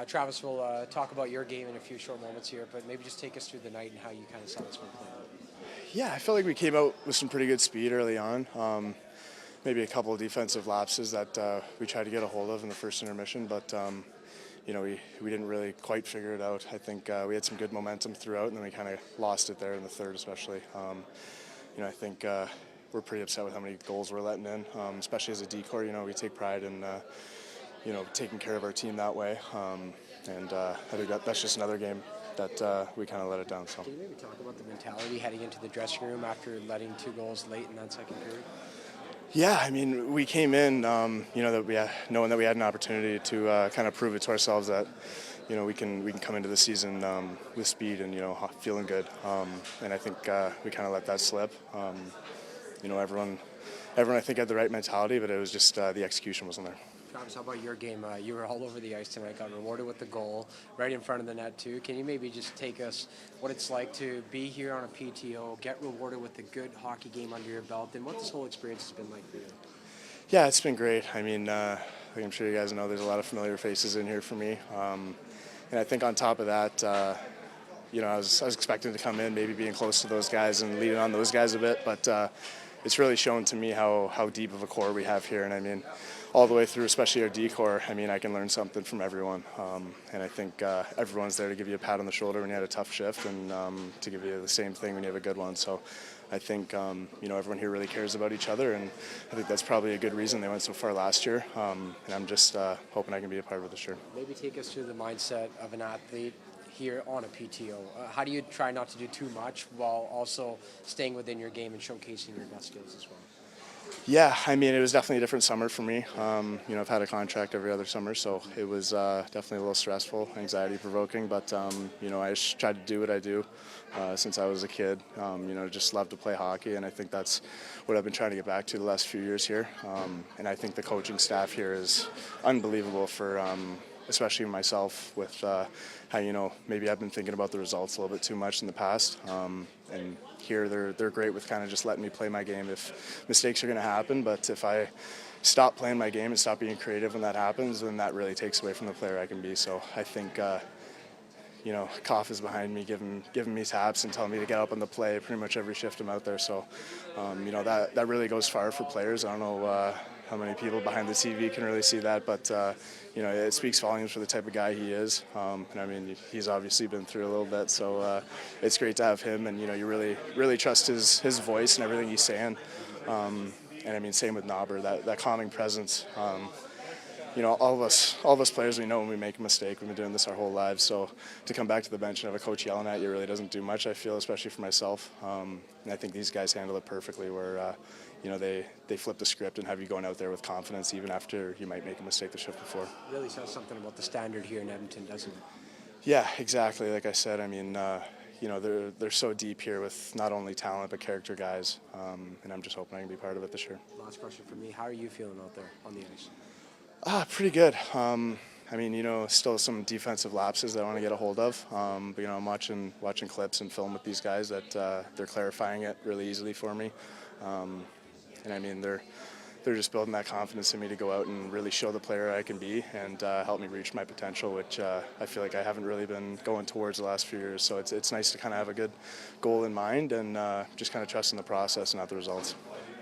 Travis will talk about your game in a few short moments here, but maybe just take us through the night and how you kind of saw this one play out. Yeah, I felt like we came out with some pretty good speed early on. Maybe a couple of defensive lapses that we tried to get a hold of in the first intermission, but we didn't really quite figure it out. I think we had some good momentum throughout, and then we kind of lost it there in the third, especially. I think we're pretty upset with how many goals we're letting in, especially as a decor. We take pride in taking care of our team that way, and I think that's just another game that we kind of let it down. So. Can you maybe talk about the mentality heading into the dressing room after letting 2 goals late in that second period? Yeah, I mean, we came in, knowing that we had an opportunity to kind of prove it to ourselves that, we can come into the season with speed and feeling good. And I think we kind of let that slip. Everyone I think had the right mentality, but it was just the execution wasn't there. Travis, how about your game? You were all over the ice tonight, got rewarded with the goal right in front of the net too. Can you maybe just take us what it's like to be here on a PTO, get rewarded with a good hockey game under your belt, and what this whole experience has been like for you? Yeah, it's been great. I mean, like I'm sure you guys know, there's a lot of familiar faces in here for me. And I think on top of that, I was expecting to come in, maybe being close to those guys and leading on those guys a bit, but it's really shown to me how deep of a core we have here. And I mean, all the way through, especially our D-core, I mean, I can learn something from everyone. And I think everyone's there to give you a pat on the shoulder when you had a tough shift and to give you the same thing when you have a good one. So I think, everyone here really cares about each other, and I think that's probably a good reason they went so far last year. And I'm just hoping I can be a part of it this year. Maybe take us through the mindset of an athlete here on a PTO. How do you try not to do too much while also staying within your game and showcasing your best skills as well? Yeah, I mean, it was definitely a different summer for me. I've had a contract every other summer, so it was definitely a little stressful, anxiety-provoking, but, I just tried to do what I do since I was a kid. Just love to play hockey, and I think that's what I've been trying to get back to the last few years here. And I think the coaching staff here is unbelievable for especially myself with how, maybe I've been thinking about the results a little bit too much in the past. And here they're great with kind of just letting me play my game if mistakes are going to happen. But if I stop playing my game and stop being creative when that happens, then that really takes away from the player I can be. So I think, Koff is behind me giving me taps and telling me to get up on the play pretty much every shift I'm out there. So, that really goes far for players. I don't know how many people behind the TV can really see that, but it speaks volumes for the type of guy he is. And I mean, he's obviously been through a little bit, so it's great to have him. And you really trust his voice and everything he's saying. And I mean, same with Knobber, that calming presence. All of us players, we know when we make a mistake. We've been doing this our whole lives. So to come back to the bench and have a coach yelling at you really doesn't do much, I feel, especially for myself. And I think these guys handle it perfectly where, they flip the script and have you going out there with confidence even after you might make a mistake the shift before. It really says something about the standard here in Edmonton, doesn't it? Yeah, exactly. Like I said, I mean, they're so deep here with not only talent but character guys. And I'm just hoping I can be part of it this year. Last question for me. How are you feeling out there on the ice? Pretty good. I mean, still some defensive lapses that I want to get a hold of. But I'm watching clips and film with these guys that they're clarifying it really easily for me. And I mean, they're just building that confidence in me to go out and really show the player I can be and help me reach my potential, which I feel like I haven't really been going towards the last few years. So it's nice to kind of have a good goal in mind and just kind of trust in the process and not the results.